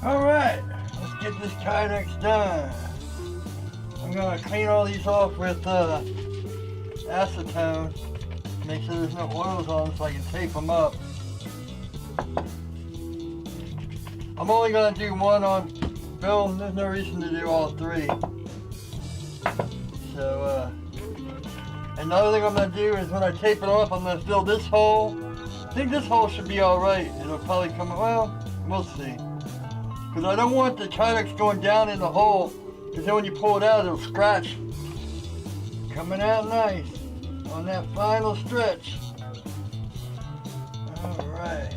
Alright, let's get this Kydex done. I'm going to clean all these off with acetone. Make sure there's no oils on them so I can tape them up. I'm only going to do one on film. There's no reason to do all three. So, another thing I'm going to do is when I tape it off, I'm going to fill this hole. I think this hole should be alright. It'll probably come, well, we'll see. Because I don't want the Kydex going down in the hole, because then when you pull it out, it'll scratch. Coming out nice on that final stretch. Alright.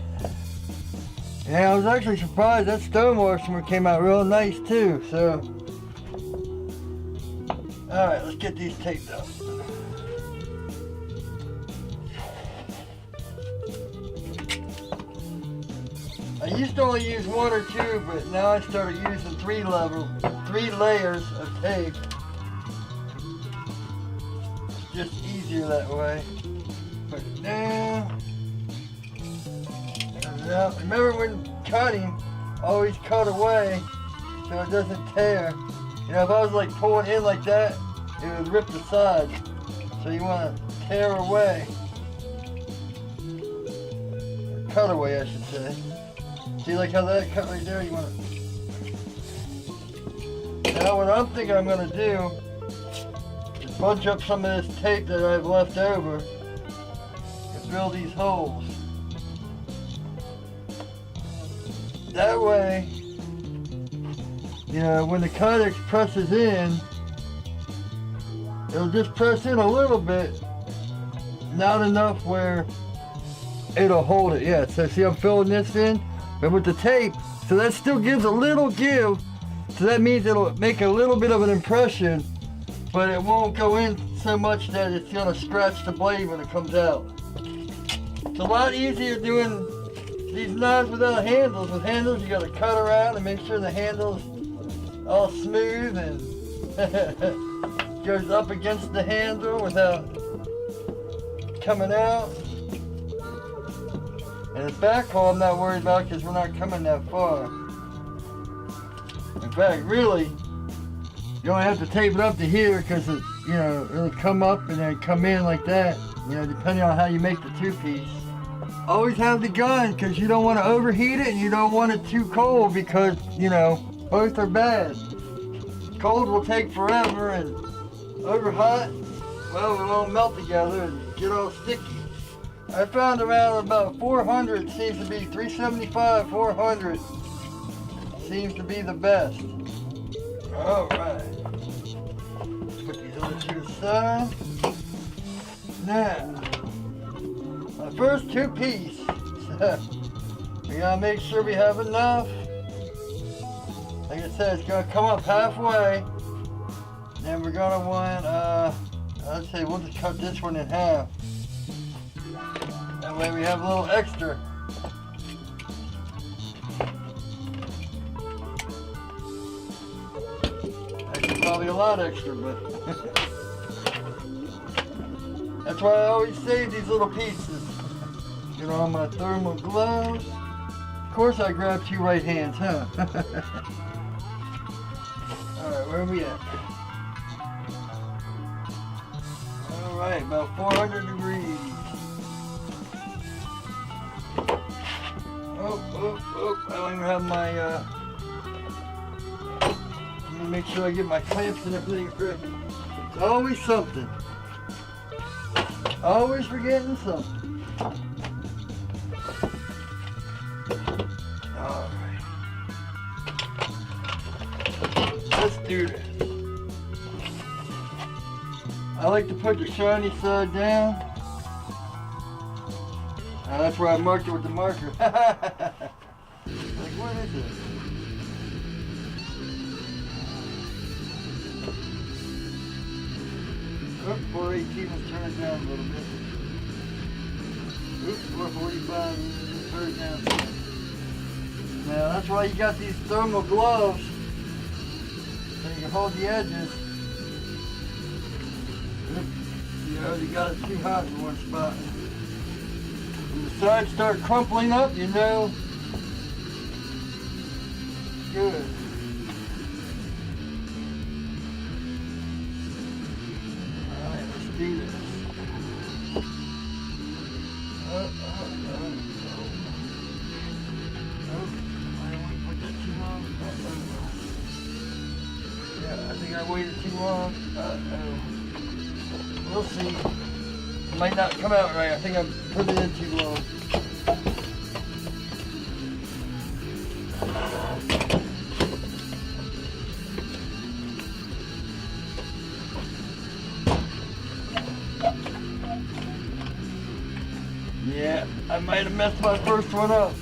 Yeah, I was actually surprised that stone washer came out real nice too, so. Alright, let's get these taped up. I used to only use one or two, but now I started using three layers of tape. Just easier that way. Put it down. Now, remember when cutting, always cut away so it doesn't tear. You know, if I was like pulling in like that, it would rip the sides. So you want to tear away. Or cut away, I should say. See, like how that cut right there, you want to... Now what I'm thinking I'm going to do is bunch up some of this tape that I've left over and fill these holes. That way, you know, when the Kydex presses in, it'll just press in a little bit, not enough where it'll hold it. Yeah, so see I'm filling this in? But with the tape, so that still gives a little give, so that means it'll make a little bit of an impression, but it won't go in so much that it's gonna scratch the blade when it comes out. It's a lot easier doing these knives without handles. With handles, you gotta cut around and make sure the handle's all smooth and goes up against the handle without coming out. And the back hole I'm not worried about because we're not coming that far. In fact, really, you only have to tape it up to here because it, you know, it'll come up and then come in like that. You know, depending on how you make the two-piece. Always have the gun because you don't want to overheat it and you don't want it too cold because, you know, both are bad. Cold will take forever and over hot, well, it won't melt together and get all sticky. I found around about 400 seems to be 375, 400 seems to be the best. All right. Put these other two aside. Now, my first two-piece. We gotta make sure we have enough. Like I said, it's gonna come up halfway. Then we're gonna want, I'd say we'll just cut this one in half. That way we have a little extra. Actually, probably a lot extra, but that's why I always save these little pieces. Get on my thermal gloves. Of course, I grabbed two right hands, huh? All right, where are we at? All right, about 400 degrees. Oh, I don't even have my, let me make sure I get my clamps and everything ready. It's always something. Always forgetting something. Alright. Let's do this. I like to put the shiny side down. That's where I marked it with the marker. Like, what is this? Oh, 418, let's turn it down a little bit. 445. Turn it down. Now that's why you got these thermal gloves, so you can hold the edges. You already got it too hot in one spot. When the sides start crumpling up, you know. Good. Alright, let's do this. I don't want to put that too long. Yeah, I think I waited too long. We'll see. It might not come out right. I think I put it in too long. Yeah, I might have messed my first one up.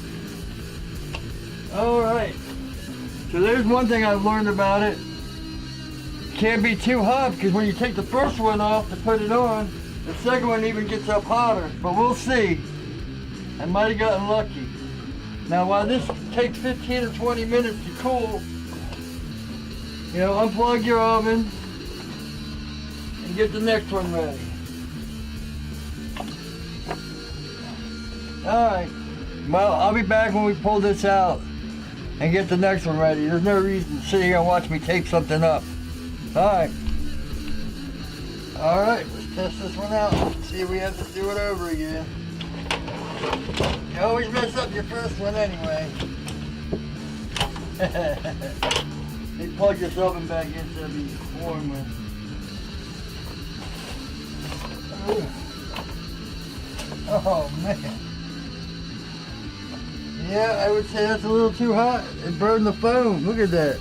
Alright. So there's one thing I've learned about it. Can't be too hot, because when you take the first one off to put it on, the second one even gets up hotter. But we'll see. I might have gotten lucky. Now while this takes 15 or 20 minutes to cool, you know, unplug your oven and get the next one ready. Alright, well, I'll be back when we pull this out and get the next one ready. There's no reason to sit here and watch me tape something up. Alright. Alright, let's test this one out. See if we have to do it over again. You always mess up your first one anyway. You plug this oven back in so it'll be warm with. Oh man. Yeah, I would say that's a little too hot. It burned the foam. Look at that.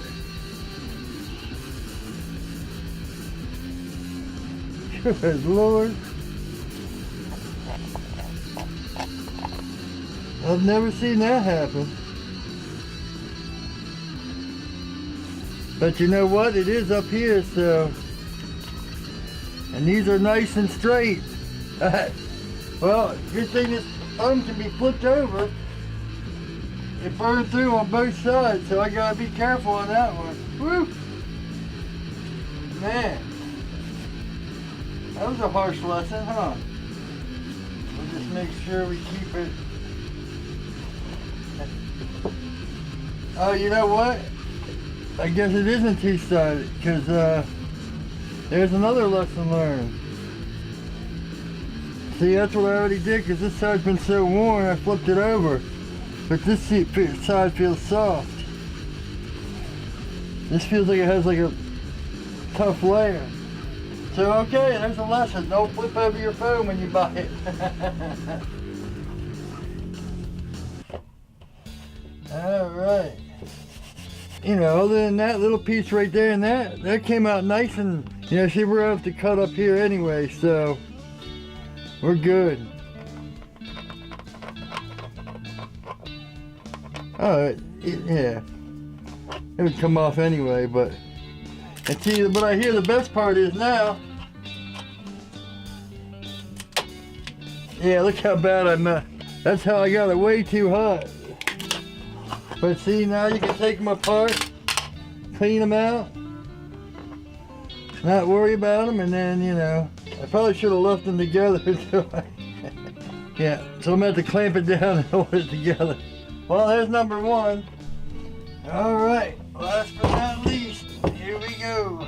Good Lord. I've never seen that happen. But you know what? It is up here, so. And these are nice and straight. Well, good thing this foam can be flipped over. It burned through on both sides, so I gotta be careful on that one. Woo! Man. That was a harsh lesson, huh? We'll just make sure we keep it. Oh, you know what? I guess it isn't two-sided, because there's another lesson learned. See, that's what I already did, because this side's been so worn, I flipped it over. But this side feels soft. This feels like it has like a tough layer. So okay, there's a lesson. Don't flip over your phone when you buy it. Alright. You know, other than that little piece right there and that came out nice, and you know, see, we're going to have to cut up here anyway, so we're good. Alright, yeah. It would come off anyway, but and see, but I hear the best part is now. Yeah, look how bad I'm at. That's how I got it way too hot. But see, now you can take them apart, clean them out, not worry about them, and then, you know, I probably should have left them together until yeah, so I'm going to have to clamp it down and hold it together. Well, there's number one. All right, last but not least, here we go.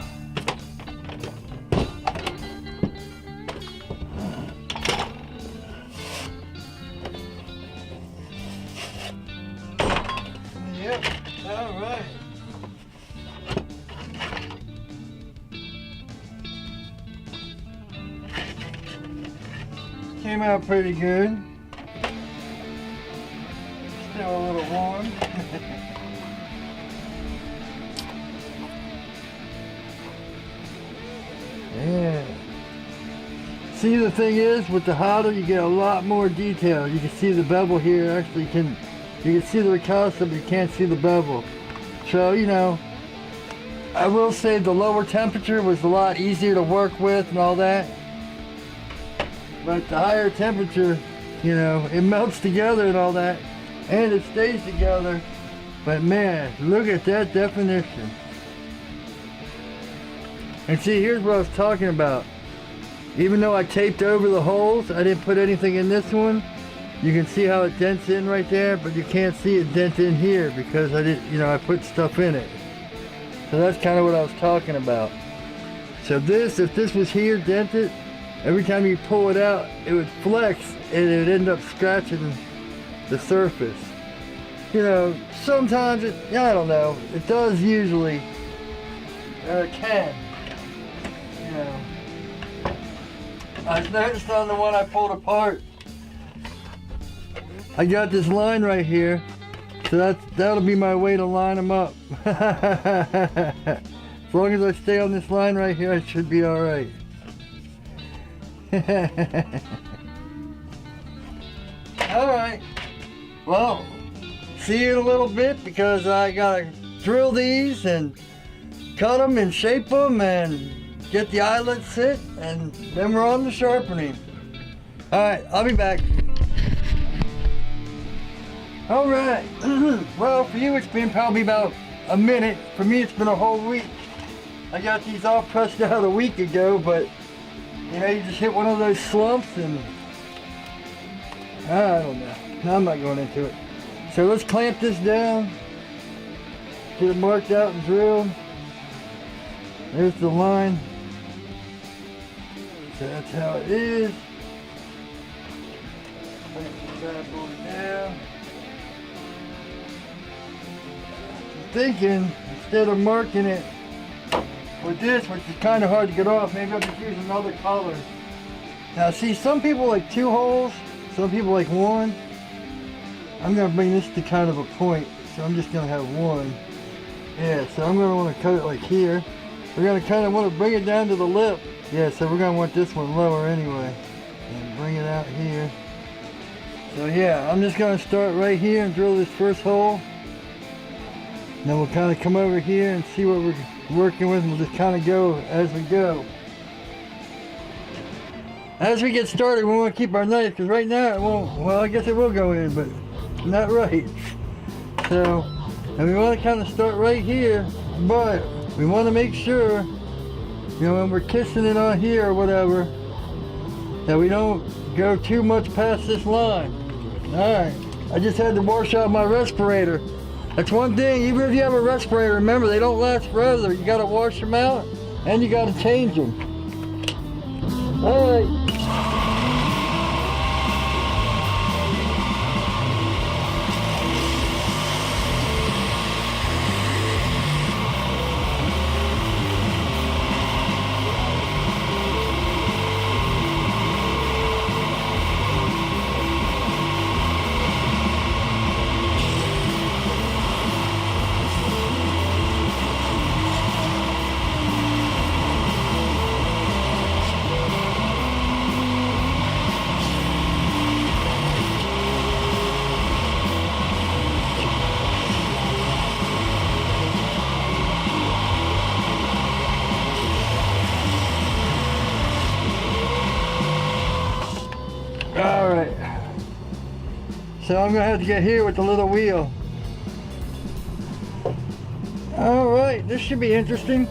Yep, all right. Came out pretty good. Still a little warm. Yeah. See, the thing is, with the hotter, you get a lot more detail. You can see the bevel here. Actually, you can see the ricotta, but you can't see the bevel. So, you know, I will say the lower temperature was a lot easier to work with and all that. But the higher temperature, you know, it melts together and all that, and it stays together. But man, look at that definition. And see, here's what I was talking about. Even though I taped over the holes, I didn't put anything in this one. You can see how it dents in right there, but you can't see it dent in here because I didn't, you know, I put stuff in it. So that's kind of what I was talking about. So this, if this was here dented, every time you pull it out, it would flex and it would end up scratching the surface. You know, sometimes it, I don't know, it does usually, or it can, you know. I noticed on the one I pulled apart, I got this line right here, so that'll be my way to line them up. As long as I stay on this line right here, I should be all right. All right, well, see you in a little bit because I gotta drill these and cut them and shape them and get the eyelets sit, and then we're on to sharpening. All right, I'll be back. All right, well, for you it's been probably about a minute. For me it's been a whole week. I got these all pressed out a week ago, but you know, you just hit one of those slumps and I don't know. No, I'm not going into it. So let's clamp this down, get it marked out and drilled. There's the line. So that's how it is. Clamp the bad boy down. I'm thinking, instead of marking it with this, which is kind of hard to get off, maybe I'll just use another color. Now see, some people like 2 holes, some people like 1. I'm going to bring this to kind of a point, so I'm just going to have 1. Yeah, so I'm going to want to cut it like here. We're going to kind of want to bring it down to the lip. Yeah, so we're going to want this one lower anyway. And bring it out here. So yeah, I'm just going to start right here and drill this first hole. Then we'll kind of come over here and see what we're working with, and we'll just kind of go as we go. As we get started, we want to keep our knife, because right now it won't, well, I guess it will go in, but not right. So, and we want to kind of start right here, but we want to make sure, you know, when we're kissing it on here or whatever, that we don't go too much past this line. Alright, I just had to wash out my respirator. That's one thing, even if you have a respirator, remember, they don't last forever. You got to wash them out, and you got to change them. Alright. Alright, so I'm going to have to get here with the little wheel. Alright, this should be interesting.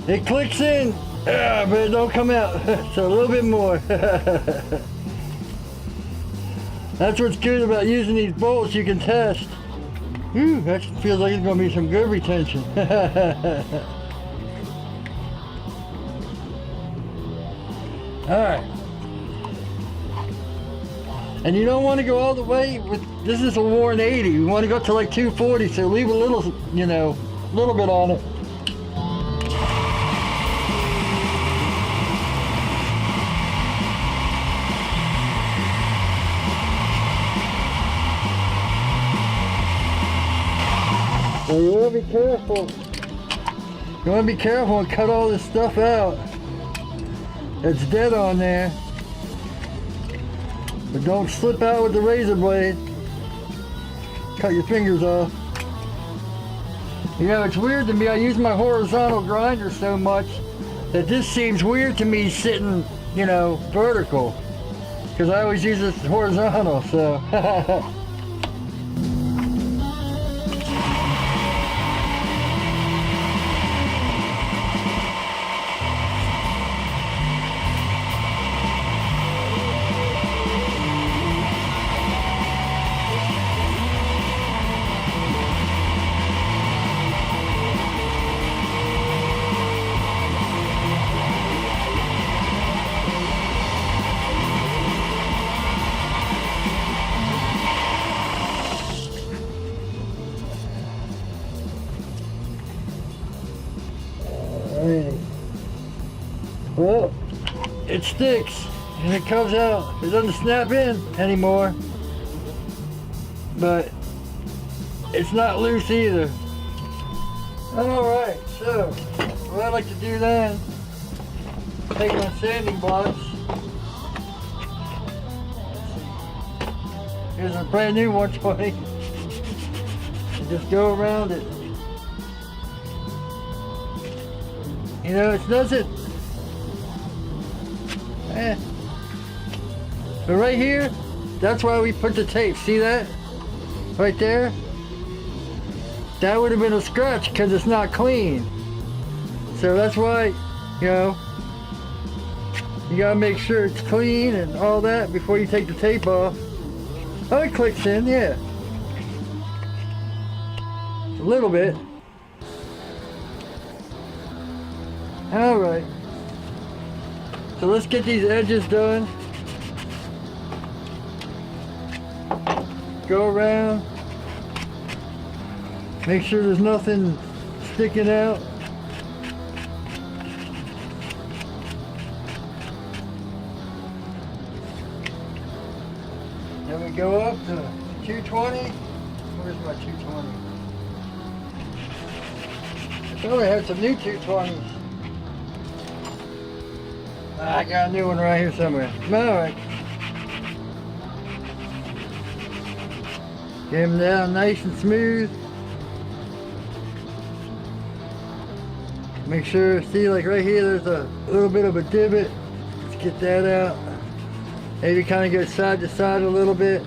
It clicks in, but it don't come out, so a little bit more. That's what's good about using these bolts, you can test. Whew, that feels like it's going to be some good retention. Alright. And you don't want to go all the way with, this is a worn 80, you want to go to like 240, so leave a little, you know, a little bit on it. So you want to be careful. You want to be careful and cut all this stuff out that's dead on there. But don't slip out with the razor blade. Cut your fingers off. You know, it's weird to me. I use my horizontal grinder so much that this seems weird to me sitting, you know, vertical. Because I always use this horizontal, so. Well, it sticks and it comes out. It doesn't snap in anymore, but it's not loose either. Alright, so what I like to do then, take my sanding blocks. Here's a brand new 120 and just go around it. You know, it doesn't. But right here, that's why we put the tape. See that? Right there? That would have been a scratch because it's not clean. So that's why, you know, you gotta make sure it's clean and all that before you take the tape off. Oh, it clicks in, yeah. A little bit. Alright. So let's get these edges done. Go around. Make sure there's nothing sticking out. Then we go up to 220. Where's my 220? I thought I had some new 220s. I got a new one right here somewhere. Alright. Get them down nice and smooth. Make sure, see, like right here there's a little bit of a divot. Let's get that out. Maybe kind of go side to side a little bit.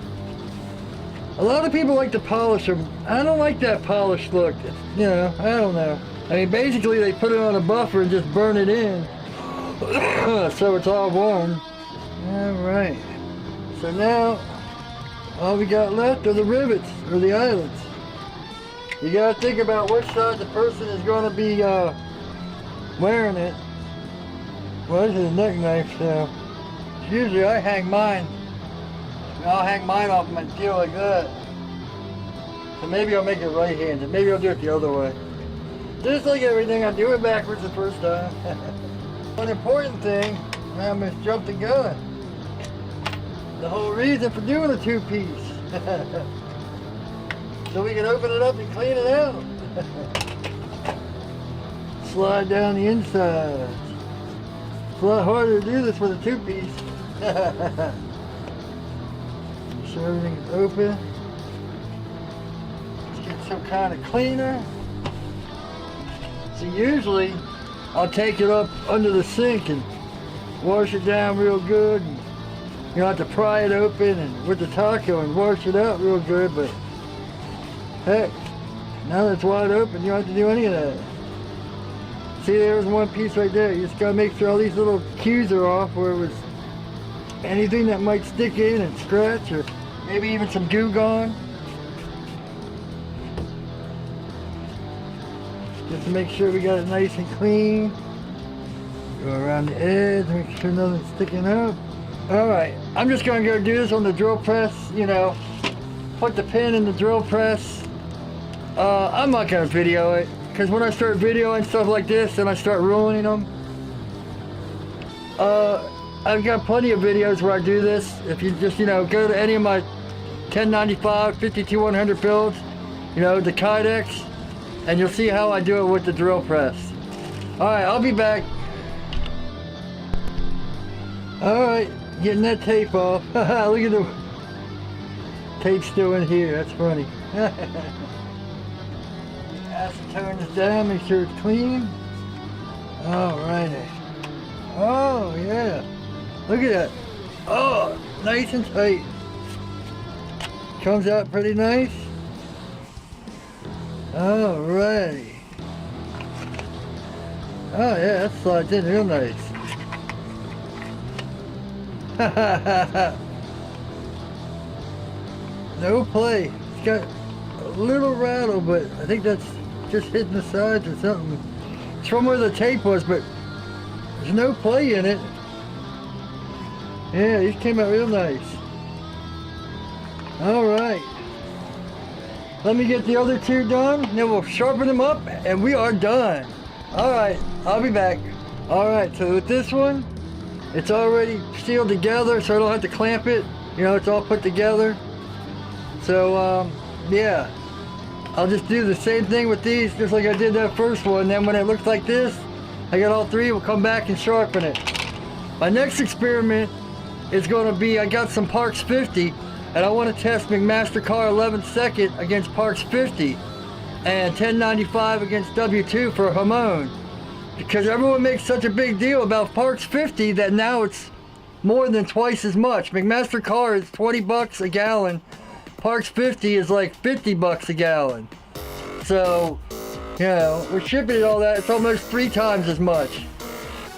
A lot of people like to polish them. I don't like that polished look. It's, you know, I don't know. I mean, basically they put it on a buffer and just burn it in. So it's all warm. Alright. So now, all we got left are the rivets, or the eyelets. You gotta think about which side the person is going to be wearing it. Well, this is a neck knife, so usually I hang mine. I'll hang mine off my deal like that. So maybe I'll make it right-handed. Maybe I'll do it the other way. Just like everything, I do it backwards the first time. One important thing, I almost jumped the gun. The whole reason for doing a two-piece. So we can open it up and clean it out. Slide down the inside. It's a lot harder to do this with a two-piece. Make sure everything is open. Let's get some kind of cleaner. So usually, I'll take it up under the sink and wash it down real good. And you don't have to pry it open and with the taco and wash it out real good, but heck, now that it's wide open, you don't have to do any of that. See, there's one piece right there. You just gotta make sure all these little cues are off where it was anything that might stick in and scratch, or maybe even some goo gone. Just to make sure we got it nice and clean. Go around the edge, make sure nothing's sticking up. Alright, I'm just gonna go do this on the drill press, you know. Put the pin in the drill press. I'm not gonna video it, because when I start videoing stuff like this and I start ruining them, I've got plenty of videos where I do this. If you just, you know, go to any of my 1095, 5200 builds, you know, the Kydex, and you'll see how I do it with the drill press. Alright, I'll be back. Alright, getting that tape off. Look at the tape still in here, that's funny. Acetone this down, make sure it's clean. Alrighty. Oh yeah, look at that. Oh, nice and tight. Comes out pretty nice. Alrighty. Oh yeah, that slides in real nice. No play. It's got a little rattle, but I think that's just hitting the sides or something. It's from where the tape was, but there's no play in it. Yeah, these came out real nice. Alright. Let me get the other two done, then we'll sharpen them up, and we are done. Alright, I'll be back. Alright, so with this one, it's already sealed together, so I don't have to clamp it. You know, it's all put together. So, yeah. I'll just do the same thing with these, just like I did that first one. Then when it looks like this, I got all three, we'll come back and sharpen it. My next experiment is going to be, I got some Parks 50, and I want to test McMaster Car 11 second against Parks 50, and 1095 against W2 for Hamon. Because everyone makes such a big deal about Parks 50 that now it's more than twice as much. McMaster Car is 20 bucks a gallon. Parks 50 is like 50 bucks a gallon. So, you know, with shipping and all that, it's almost 3 times as much.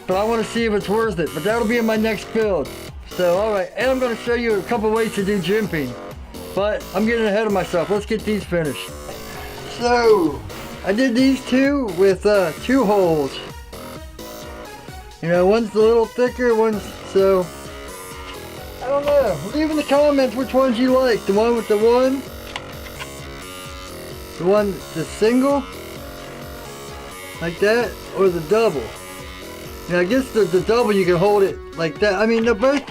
But I want to see if it's worth it. But that'll be in my next build. So, alright. And I'm going to show you a couple ways to do jimping. But I'm getting ahead of myself. Let's get these finished. So, I did these two with 2 holes. You know, one's a little thicker, one's so... I don't know. Leave in the comments which ones you like. The one with the single, like that, or the double. Yeah, I guess the double you can hold it like that. I mean, they're both,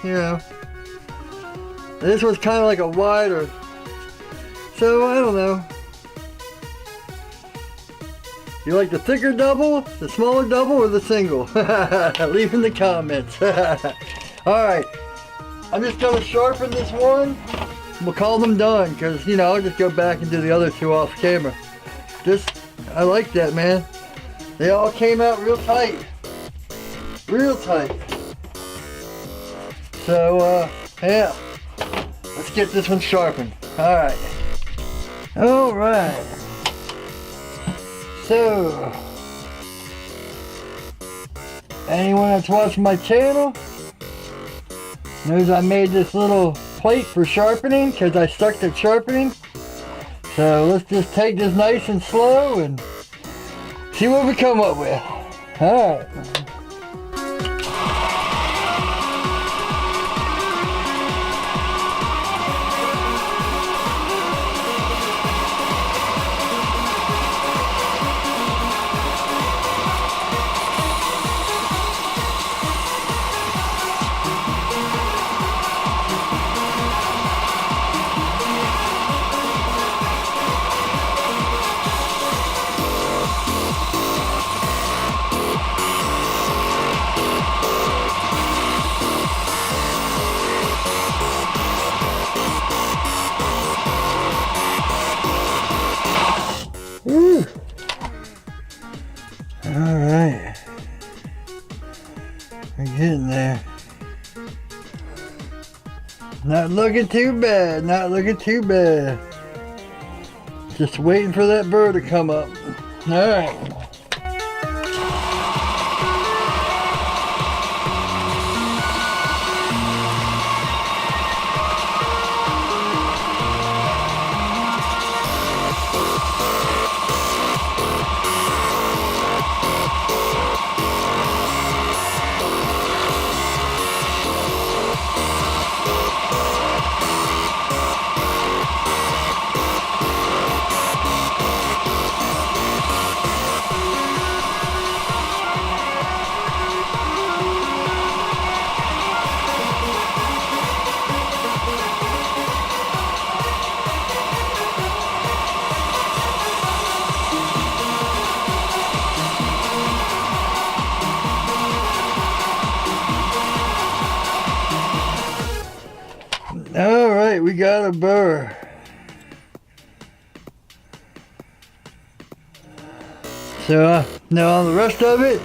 you know. This one's kind of like a wider. So I don't know. You like the thicker double, the smaller double, or the single? Leave in the comments. All right. I'm just going to sharpen this one. We'll call them done, because, you know, I'll just go back and do the other 2 off camera. I like that, man. They all came out real tight. Real tight. So, yeah. Let's get this one sharpened. Alright. Alright. So, anyone that's watching my channel knows I made this little plate for sharpening because I sucked at sharpening. So let's just take this nice and slow and see what we come up with. Alright. Woo. Alright. We're getting there. Not looking too bad, not looking too bad. Just waiting for that burr to come up. Alright. we got a burr. So now the rest of it,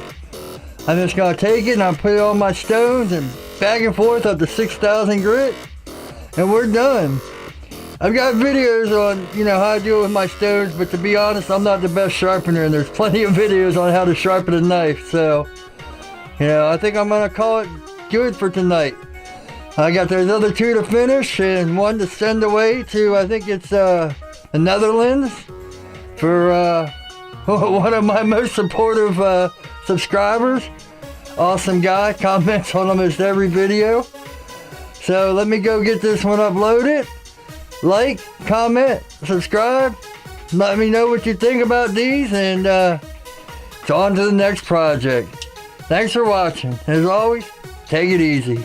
I'm just gonna take it and I'll put it on my stones and back and forth up to 6,000 grit, and we're done. I've got videos on, how I deal with my stones, but to be honest, I'm not the best sharpener, and there's plenty of videos on how to sharpen a knife. So, I think I'm gonna call it good for tonight. I got those other 2 to finish and 1 to send away to, I think it's the Netherlands, for one of my most supportive subscribers. Awesome guy, comments on almost every video. So let me go get this one uploaded. Like, comment, subscribe. Let me know what you think about these, and it's on to the next project. Thanks for watching. As always, take it easy.